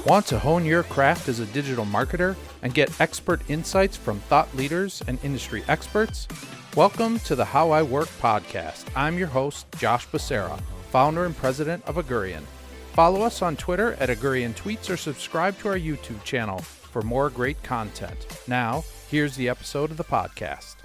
Want to hone your craft as a digital marketer and get expert insights from thought leaders and industry experts? Welcome to the How I Work podcast. I'm your host, Josh Becerra, founder and president of Agurian. Follow us on Twitter at Agurian Tweets or subscribe to our YouTube channel for more great content. Now, here's the episode of the podcast.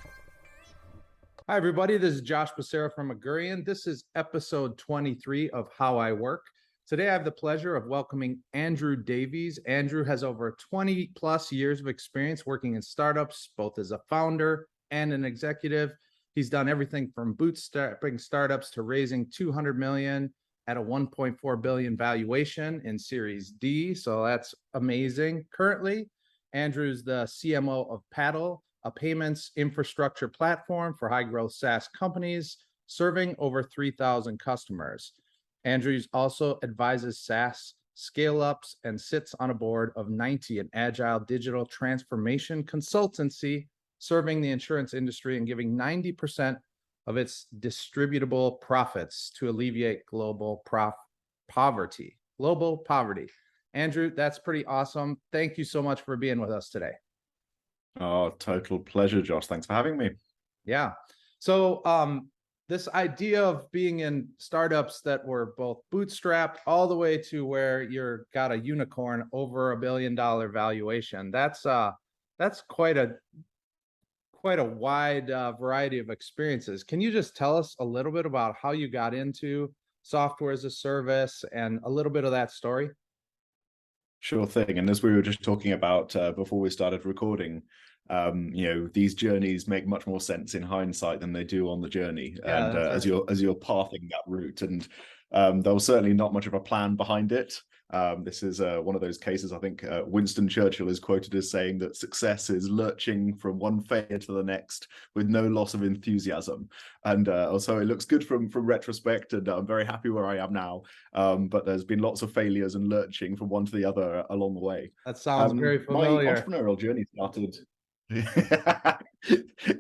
Hi, everybody. This is Josh Becerra from Agurian. This is episode 23 of How I Work. Today, I have the pleasure of welcoming Andrew Davies. Andrew has over 20 plus years of experience working in startups, both as a founder and an executive. He's done everything from bootstrapping startups to raising $200 million at a $1.4 billion valuation in Series D. So that's amazing. Currently, Andrew's the CMO of Paddle, a payments infrastructure platform for high-growth SaaS companies, serving over 3,000 customers. Andrews also advises SaaS scale-ups and sits on a board of 90, an agile digital transformation consultancy serving the insurance industry and giving 90% of its distributable profits to alleviate global poverty. Andrew, that's pretty awesome. Thank you so much for being with us today. Oh, total pleasure, Josh. Thanks for having me. Yeah. So this idea of being in startups that were both bootstrapped all the way to where you're got a unicorn over $1 billion valuation, that's quite a wide variety of experiences. Can you just tell us a little bit about how you got into software as a service and a little bit of that story? Sure thing. And as we were just talking about before we started recording, these journeys make much more sense in hindsight than they do on the journey. Yeah, and right. as you're pathing that route, and there was certainly not much of a plan behind it. This is one of those cases. I think Winston Churchill is quoted as saying that success is lurching from one failure to the next with no loss of enthusiasm. And also it looks good from retrospect, and I'm very happy where I am now. But there's been lots of failures and lurching from one to the other along the way. That sounds very familiar. My entrepreneurial journey started.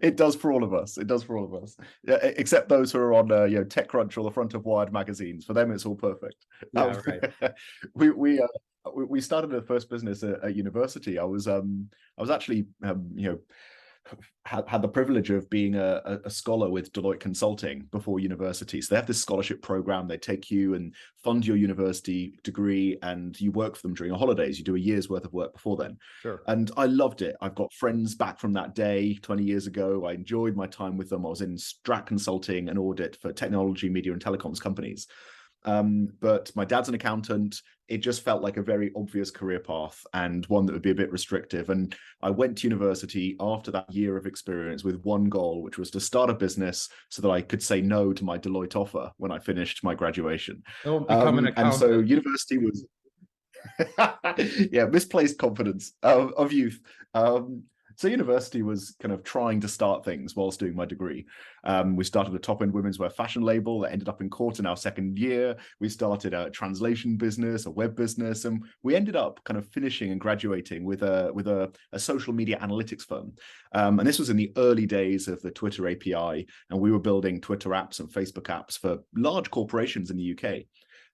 It does for all of us. It does for all of us. Yeah, except those who are on TechCrunch or the front of Wired magazines. For them, it's all perfect. Yeah, right. We started the first business at university. I was actually had the privilege of being a scholar with Deloitte Consulting before university. So they have this scholarship program. They take you and fund your university degree, and you work for them during your holidays. You do a year's worth of work before then. Sure. And I loved it. I've got friends back from that day 20 years ago. I enjoyed my time with them. I was in strat consulting and audit for technology, media, and telecoms companies. But my dad's an accountant. It just felt like a very obvious career path and one that would be a bit restrictive. And I went to university after that year of experience with one goal, which was to start a business so that I could say no to my Deloitte offer when I finished my graduation. Don't become an accountant. And so university was, misplaced confidence of youth. So university was kind of trying to start things whilst doing my degree. We started a top-end women's wear fashion label that ended up in court in our second year. We started a translation business, a web business, and we ended up kind of finishing and graduating with a social media analytics firm. And this was in the early days of the Twitter API, and we were building Twitter apps and Facebook apps for large corporations in the UK.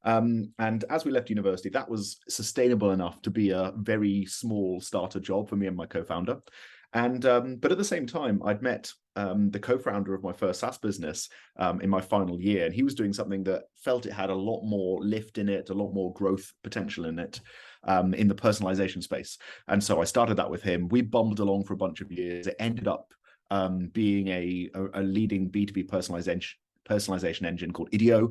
And as we left university, that was sustainable enough to be a very small starter job for me and my co-founder. And but at the same time, I'd met the co-founder of my first SaaS business in my final year, and he was doing something that felt it had a lot more lift in it, a lot more growth potential in it, in the personalization space. And so I started that with him. We bumbled along for a bunch of years. It ended up being a leading B2B personalization engine called IDEO.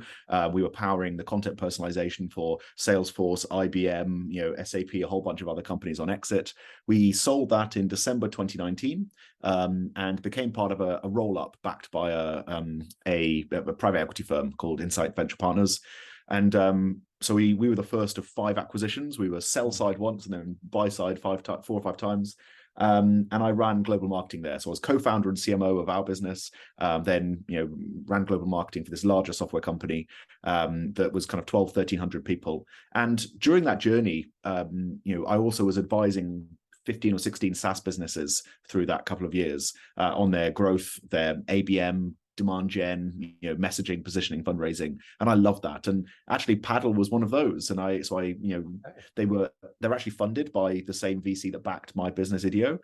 We were powering the content personalization for Salesforce, IBM, SAP, a whole bunch of other companies on exit. We sold that in December 2019 and became part of a roll-up backed by a private equity firm called Insight Venture Partners. And so we were the first of 5 acquisitions. We were sell side once and then buy side 4 or 5 times. And I ran global marketing there. So I was co-founder and CMO of our business, then ran global marketing for this larger software company that was kind of 1,300 people. And during that journey, I also was advising 15 or 16 SaaS businesses through that couple of years on their growth, their ABM, demand gen, messaging, positioning, fundraising, and I love that. And actually, Paddle was one of those. And they're actually funded by the same VC that backed my business, Ideo.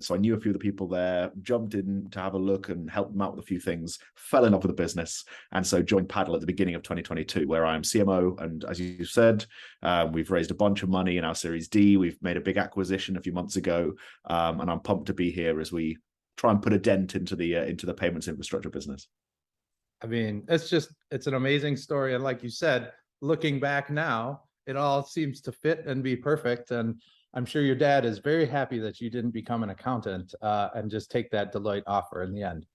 So I knew a few of the people there, jumped in to have a look and help them out with a few things, fell in love with the business, and so joined Paddle at the beginning of 2022, where I am CMO. And as you said, we've raised a bunch of money in our Series D. We've made a big acquisition a few months ago, and I'm pumped to be here as we try and put a dent into the payments infrastructure business. I mean, it's an amazing story. And like you said, looking back now, it all seems to fit and be perfect. And I'm sure your dad is very happy that you didn't become an accountant and just take that Deloitte offer in the end.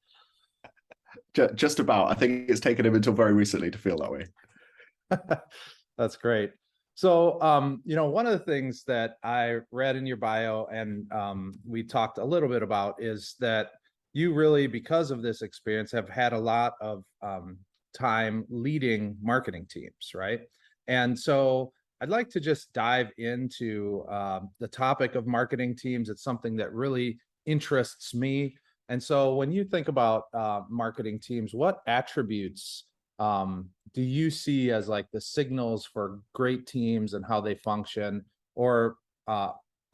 Just about. I think it's taken him until very recently to feel that way. That's great. So, one of the things that I read in your bio and we talked a little bit about is that you really, because of this experience, have had a lot of time leading marketing teams, right? And so I'd like to just dive into the topic of marketing teams. It's something that really interests me. And so when you think about marketing teams, what attributes do you see as like the signals for great teams and how they function? Or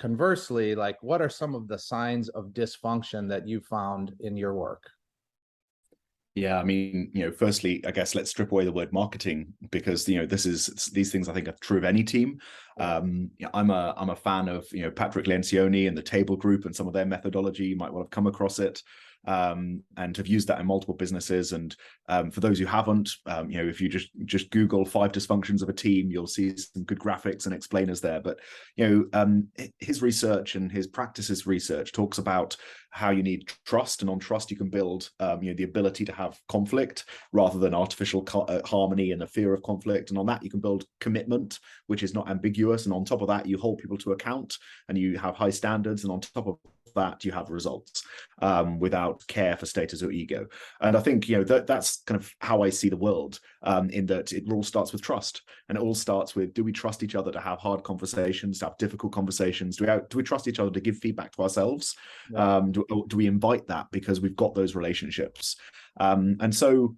conversely, like what are some of the signs of dysfunction that you found in your work? Yeah, I mean, firstly, I guess let's strip away the word marketing, because these things I think are true of any team. I'm a fan of Patrick Lencioni and the Table Group and some of their methodology. You might well have come across it, and have used that in multiple businesses. And for those who haven't, if you just Google 5 dysfunctions of a team, you'll see some good graphics and explainers there. But his research and his practices research talks about how you need trust, and on trust you can build the ability to have conflict rather than artificial harmony and a fear of conflict. And on that you can build commitment, which is not ambiguous. And on top of that, you hold people to account and you have high standards. And on top of that, you have results without care for status or ego. And I think that's kind of how I see the world, in that it all starts with trust, and it all starts with, do we trust each other to have hard conversations, to have difficult conversations? Do we trust each other to give feedback to ourselves? Yeah. Do we invite that because we've got those relationships? And so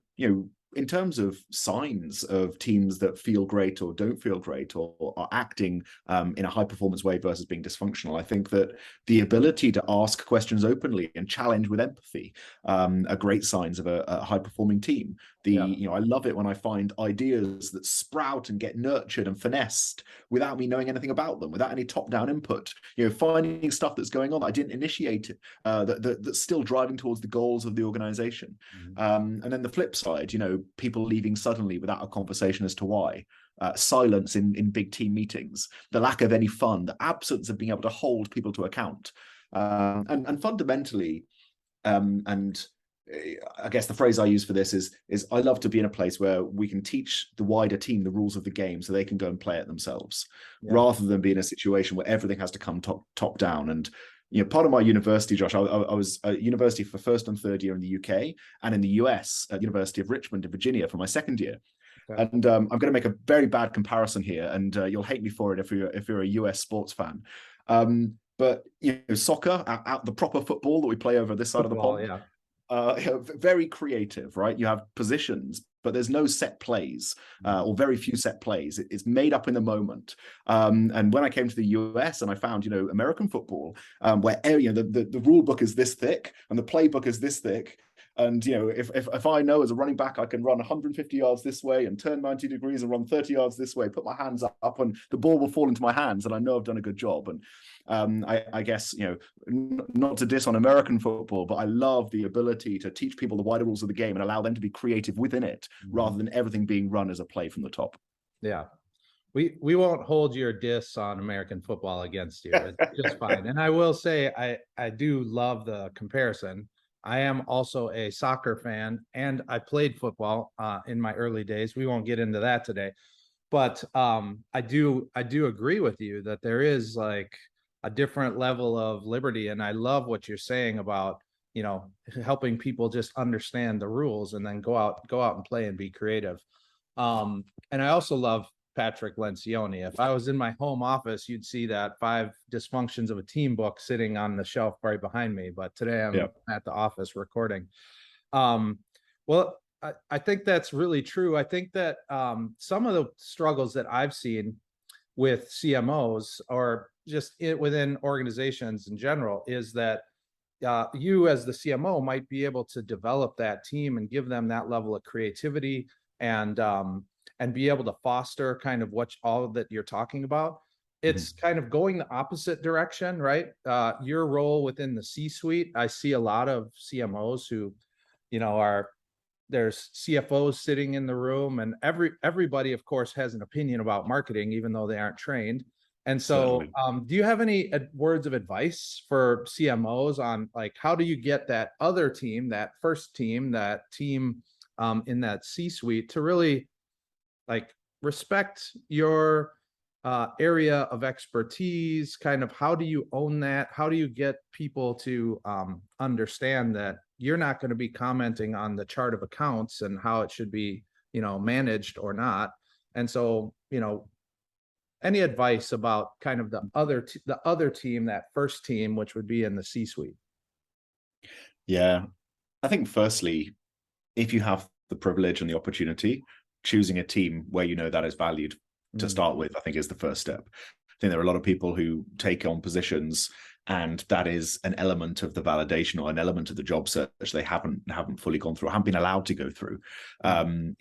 in terms of signs of teams that feel great or don't feel great, or are acting in a high performance way versus being dysfunctional, I think that the ability to ask questions openly and challenge with empathy are great signs of a high performing team. I love it when I find ideas that sprout and get nurtured and finessed without me knowing anything about them, without any top-down input. Finding stuff that's going on that I didn't initiate, that's still driving towards the goals of the organization. Mm-hmm. And then the flip side, people leaving suddenly without a conversation as to why. Silence in big team meetings, the lack of any fun, the absence of being able to hold people to account, and fundamentally, and I guess the phrase I use for this is I love to be in a place where we can teach the wider team the rules of the game so they can go and play it themselves, rather than be in a situation where everything has to come top down. And part of my university, Josh, I was at university for first and third year in the UK, and in the US at University of Richmond in Virginia for my second year. Okay. And I'm going to make a very bad comparison here, and you'll hate me for it if you're a US sports fan. But soccer, out the proper football that we play over this side of the pond. Yeah. Very creative, right? You have positions, but there's no set plays, or very few set plays. It's made up in the moment. And when I came to the US and I found, American football, where the rule book is this thick and the playbook is this thick. And if I know as a running back I can run 150 yards this way and turn 90 degrees and run 30 yards this way, put my hands up and the ball will fall into my hands, and I know I've done a good job. And I guess not to diss on American football, but I love the ability to teach people the wider rules of the game and allow them to be creative within it, rather than everything being run as a play from the top. Yeah. We won't hold your diss on American football against you. It's just fine. And I will say I do love the comparison. I am also a soccer fan, and I played football in my early days. We won't get into that today, but I do agree with you that there is like a different level of liberty, and I love what you're saying about helping people just understand the rules and then go out and play and be creative. And I also love Patrick Lencioni. If I was in my home office, you'd see that 5 dysfunctions of a team book sitting on the shelf right behind me. But today I'm at the office recording. Well, I think that's really true. I think that some of the struggles that I've seen with CMOs or just within organizations in general is that you as the CMO might be able to develop that team and give them that level of creativity and be able to foster kind of all that you're talking about. It's kind of going the opposite direction, right? Your role within the C-suite, I see a lot of CMOs who, there's CFOs sitting in the room, and everybody, of course, has an opinion about marketing, even though they aren't trained. And so, do you have any words of advice for CMOs on like how do you get that other team, that first team, that team in that C-suite to really like respect your area of expertise? Kind of how do you own that? How do you get people to understand that you're not going to be commenting on the chart of accounts and how it should be, managed or not? And so, any advice about kind of the other team, that first team, which would be in the C-suite? Yeah, I think firstly, if you have the privilege and the opportunity, choosing a team where you know that is valued to start with, I think is the first step. I think there are a lot of people who take on positions and that is an element of the validation or an element of the job search they haven't fully gone through, haven't been allowed to go through. And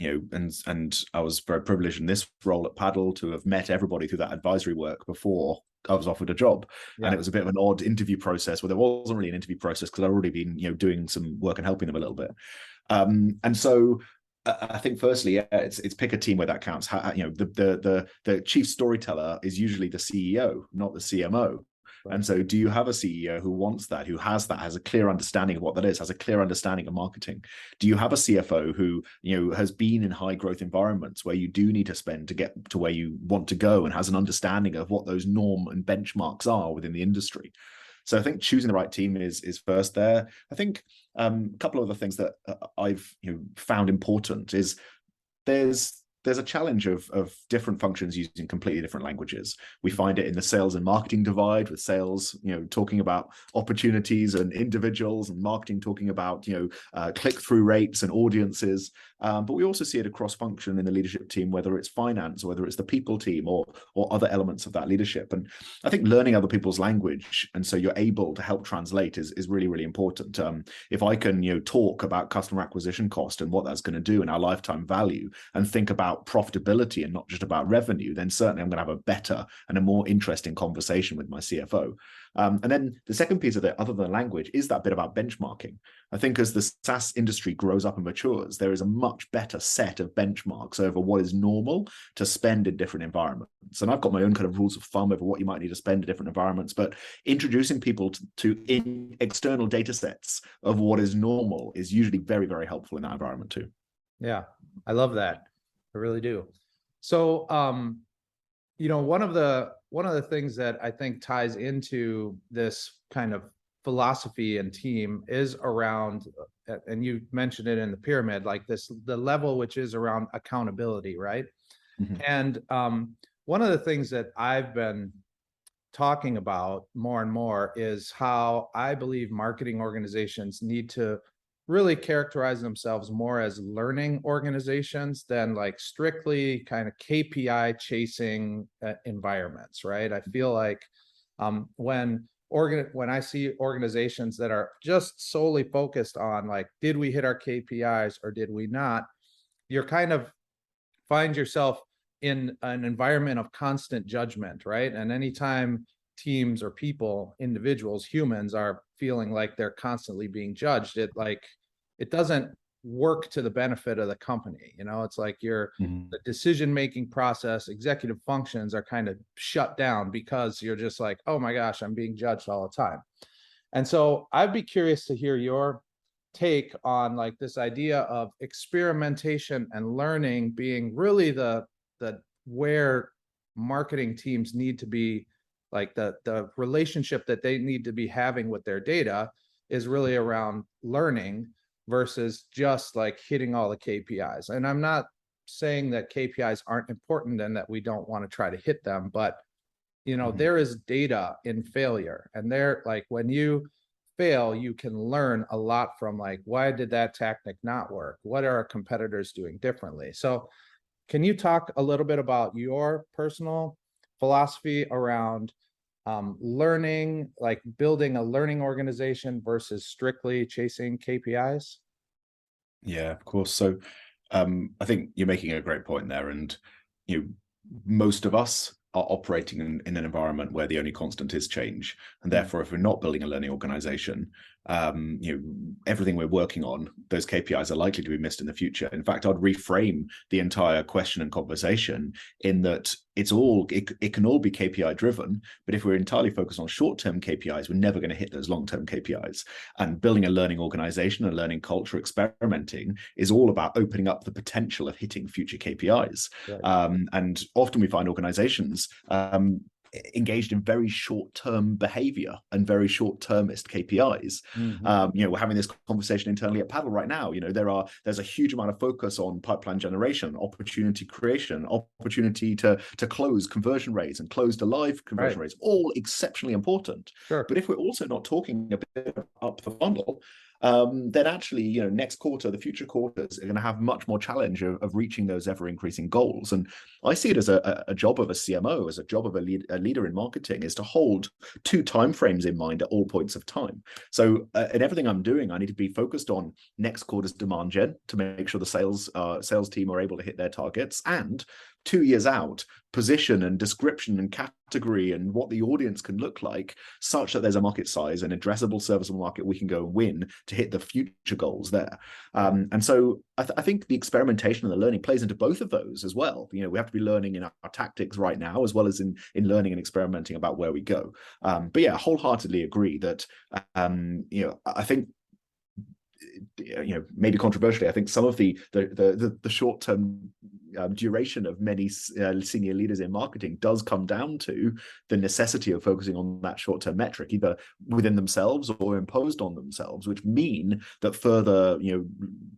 I was very privileged in this role at Paddle to have met everybody through that advisory work before I was offered a job. And it was a bit of an odd interview process where there wasn't really an interview process because I'd already been, doing some work and helping them a little bit. And so I think firstly, it's pick a team where that counts. The chief storyteller is usually the CEO, not the CMO. Right. And so do you have a CEO who wants that, who has a clear understanding of what that is, has a clear understanding of marketing? Do you have a CFO who, has been in high growth environments where you do need to spend to get to where you want to go and has an understanding of what those norm and benchmarks are within the industry? So I think choosing the right team is first there. I think a couple of other things that I've found important is there's a challenge of different functions using completely different languages. We find it in the sales and marketing divide, with sales, talking about opportunities and individuals, and marketing talking about, click-through rates and audiences. But we also see it across function in the leadership team, whether it's finance, or whether it's the people team, or other elements of that leadership. And I think learning other people's language, and so you're able to help translate, is really, really important. If I can, talk about customer acquisition cost and what that's going to do in our lifetime value, and think about profitability and not just about revenue, then certainly I'm going to have a better and a more interesting conversation with my CFO. And then the second piece of it, other than language, is that bit about benchmarking. I think as the SaaS industry grows up and matures, there is a much better set of benchmarks over what is normal to spend in different environments. And I've got my own kind of rules of thumb over what you might need to spend in different environments, but introducing people to external data sets of what is normal is usually very, very helpful in that environment too. Yeah, I love that. I really do. So, one of the things that I think ties into this kind of philosophy and team is around, and you mentioned it in the pyramid, like the level which is around accountability, right? Mm-hmm. And one of the things that I've been talking about more and more is how I believe marketing organizations need to really characterize themselves more as learning organizations than like strictly kind of KPI chasing environments, right? I feel like when I see organizations that are just solely focused on like, did we hit our KPIs or did we not? You're kind of find yourself in an environment of constant judgment, right? And anytime teams or people, individuals, humans are feeling like they're constantly being judged, it doesn't work to the benefit of the company. It's like the decision-making process, executive functions are kind of shut down because you're just like, oh my gosh, I'm being judged all the time. And so I'd be curious to hear your take on like this idea of experimentation and learning being really the where marketing teams need to be, like the relationship that they need to be having with their data is really around learning versus just like hitting all the KPIs. And I'm not saying that KPIs aren't important and that we don't want to try to hit them, but there is data in failure, and there, like when you fail, you can learn a lot from like, why did that tactic not work? What are our competitors doing differently? So can you talk a little bit about your personal philosophy around learning, like building a learning organization versus strictly chasing KPIs? Yeah, of course. So I think you're making a great point there. And you know, most of us are operating in an environment where the only constant is change. And therefore, if we're not building a learning organization, everything we're working on, those KPIs are likely to be missed in the future. In fact, I'd reframe the entire question and conversation in that it can all be KPI driven, but if we're entirely focused on short-term KPIs, we're never going to hit those long-term KPIs. And building a learning organization, a learning culture, experimenting is all about opening up the potential of hitting future KPIs. Right. And often we find organizations engaged in very short-term behavior and very short-termist KPIs. We're having this conversation internally at Paddle right now. There's a huge amount of focus on pipeline generation, opportunity creation, opportunity to close conversion rates and close to live conversion rates, all exceptionally important. Sure. But if we're also not talking a bit up the funnel, then actually, next quarter, the future quarters are going to have much more challenge of reaching those ever increasing goals. And I see it as a job of a CMO, as a job of a leader in marketing, is to hold 2 timeframes in mind at all points of time. So in everything I'm doing, I need to be focused on next quarter's demand gen to make sure the sales team are able to hit their targets, and 2 years out, position and description and category and what the audience can look like, such that there's a market size, an addressable serviceable market we can go and win to hit the future goals there. And so I think the experimentation and the learning plays into both of those as well. We have to be learning in our tactics right now, as well as in learning and experimenting about where we go. But yeah, wholeheartedly agree that I think, maybe controversially, I think some of the short-term duration of many senior leaders in marketing does come down to the necessity of focusing on that short-term metric, either within themselves or imposed on themselves, which mean that further,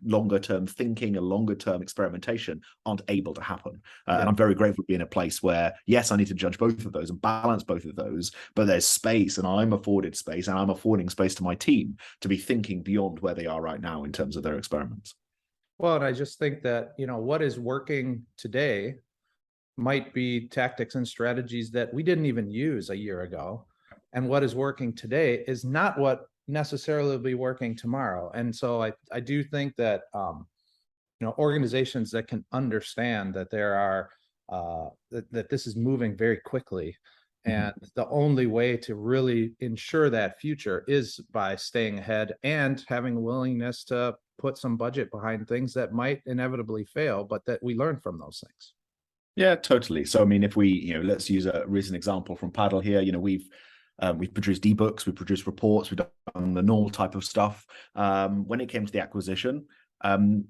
longer-term thinking and longer-term experimentation aren't able to happen. And I'm very grateful to be in a place where, yes, I need to judge both of those and balance both of those, but there's space, and I'm afforded space, and I'm affording space to my team to be thinking beyond where they are right now in terms of their experiments. Well, and I just think that, what is working today might be tactics and strategies that we didn't even use a year ago. And what is working today is not what necessarily will be working tomorrow. And so I do think that, organizations that can understand that there are, that this is moving very quickly. And the only way to really ensure that future is by staying ahead and having a willingness to put some budget behind things that might inevitably fail, but that we learn from those things. Yeah, totally. So, I mean, if we, let's use a recent example from Paddle here. We've produced ebooks, we've produced reports, we've done the normal type of stuff. When it came to the acquisition,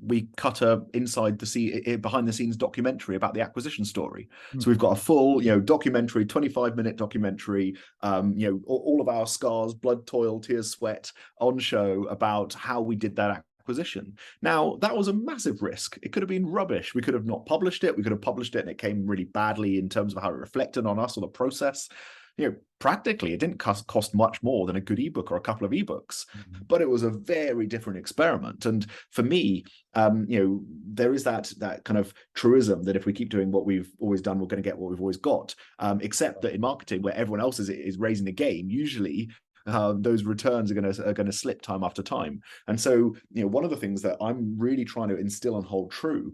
we cut behind the scenes documentary about the acquisition story. So we've got a full, documentary, 25-minute documentary, all of our scars, blood, toil, tears, sweat on show about how we did that acquisition. Now, that was a massive risk. It could have been rubbish. We could have not published it. We could have published it and it came really badly in terms of how it reflected on us or the process. Practically, it didn't cost much more than a good ebook or a couple of ebooks, but it was a very different experiment. And for me, there is that kind of truism that if we keep doing what we've always done, we're going to get what we've always got. Except that in marketing, where everyone else is raising the game, usually those returns are going to slip time after time. And so, one of the things that I'm really trying to instill and hold true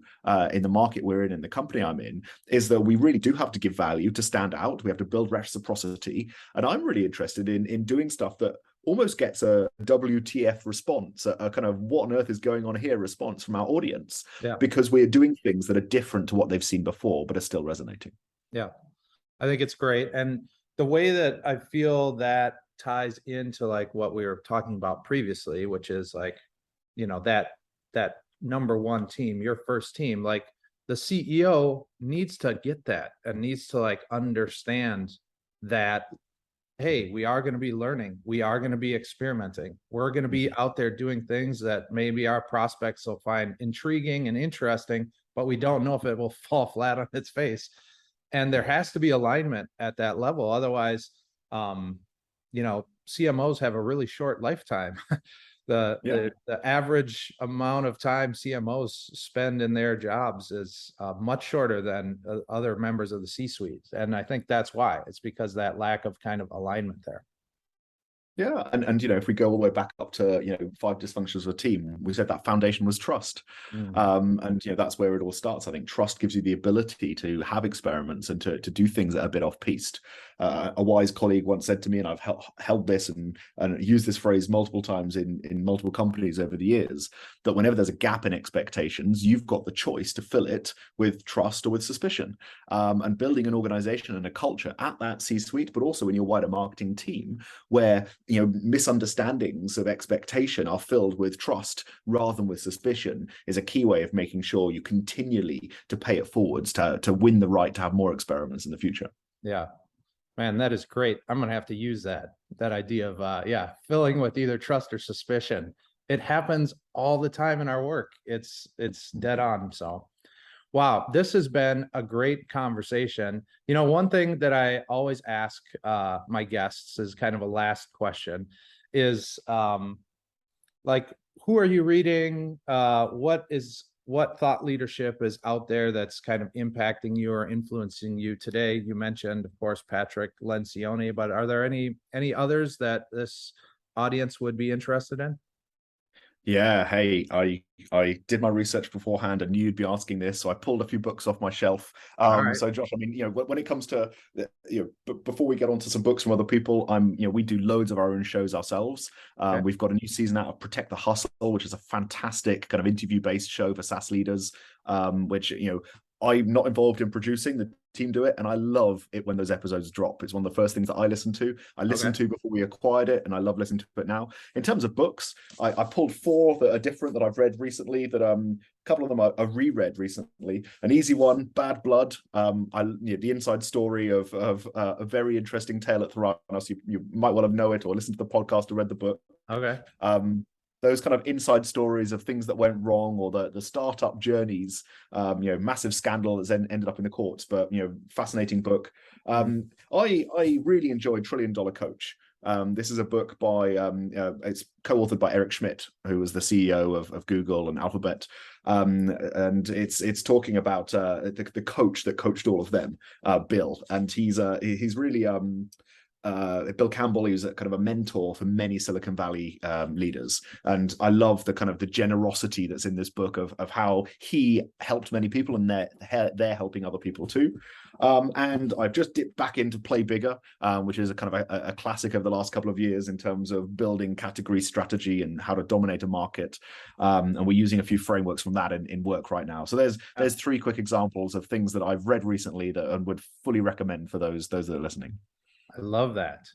in the market we're in the company I'm in, is that we really do have to give value to stand out. We have to build reciprocity. And I'm really interested in doing stuff that almost gets a WTF response, a kind of what on earth is going on here response from our audience, because we're doing things that are different to what they've seen before, but are still resonating. Yeah, I think it's great. And the way that I feel that ties into like what we were talking about previously, which is like, that number one team, your first team, like the CEO needs to get that and needs to like understand that, hey, we are going to be learning, we are going to be experimenting, we're going to be out there doing things that maybe our prospects will find intriguing and interesting, but we don't know if it will fall flat on its face. And there has to be alignment at that level. Otherwise, CMOs have a really short lifetime. The average amount of time CMOs spend in their jobs is much shorter than other members of the C-suite. And I think that's why. It's because that lack of kind of alignment there. Yeah, and if we go all the way back up to 5 dysfunctions of a team, we said that foundation was trust, and that's where it all starts. I think trust gives you the ability to have experiments and to do things that are a bit off-piste. A wise colleague once said to me, and I've held this and used this phrase multiple times in multiple companies over the years, that whenever there's a gap in expectations, you've got the choice to fill it with trust or with suspicion. And building an organization and a culture at that C-suite, but also in your wider marketing team, where misunderstandings of expectation are filled with trust rather than with suspicion, is a key way of making sure you continually to pay it forwards to win the right to have more experiments in the future. Yeah, man, that is great. I'm gonna have to use that idea of filling with either trust or suspicion. It happens all the time in our work. It's dead on. So wow, this has been a great conversation. One thing that I always ask my guests is kind of a last question is who are you reading? What thought leadership is out there that's kind of impacting you or influencing you today? You mentioned, of course, Patrick Lencioni, but are there any others that this audience would be interested in? Yeah, hey, I did my research beforehand and knew you'd be asking this, so I pulled a few books off my shelf. Right. So Josh, I mean, when it comes to, before we get onto some books from other people, we do loads of our own shows ourselves. Okay. We've got a new season out of Protect the Hustle, which is a fantastic kind of interview-based show for SaaS leaders, which, I'm not involved in producing, the team do it, and I love it when those episodes drop. It's one of the first things that I listen to. I listened to before we acquired it, and I love listening to it now. In terms of books, I pulled 4 that are different that I've read recently, that a couple of them I reread recently. An easy one, Bad Blood, the inside story of a very interesting tale at Theranos. You might well have known it or listened to the podcast or read the book. Okay. Those kind of inside stories of things that went wrong, or the startup journeys, massive scandal that's then ended up in the courts, but fascinating book. I really enjoyed $1 Trillion Coach. This is a book by it's co-authored by Eric Schmidt, who was the CEO of Google and Alphabet, and it's talking about the coach that coached all of them, Bill, and he's really Bill Campbell, who's kind of a mentor for many Silicon Valley leaders. And I love the kind of the generosity that's in this book of how he helped many people, and they're helping other people too. And I've just dipped back into Play Bigger, which is a kind of a classic of the last couple of years in terms of building category strategy and how to dominate a market. And we're using a few frameworks from that in work right now. So there's 3 quick examples of things that I've read recently that and would fully recommend for those that are listening. I love that.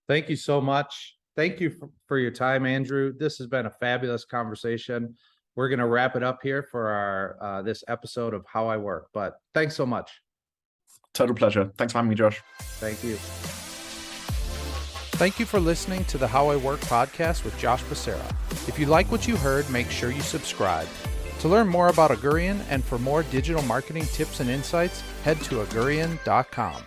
Thank you so much. Thank you for your time, Andrew. This has been a fabulous conversation. We're going to wrap it up here for our this episode of How I Work. But thanks so much. Total pleasure. Thanks for having me, Josh. Thank you. Thank you for listening to the How I Work podcast with Josh Becerra. If you like what you heard, make sure you subscribe. To learn more about Augurian and for more digital marketing tips and insights, head to augurian.com.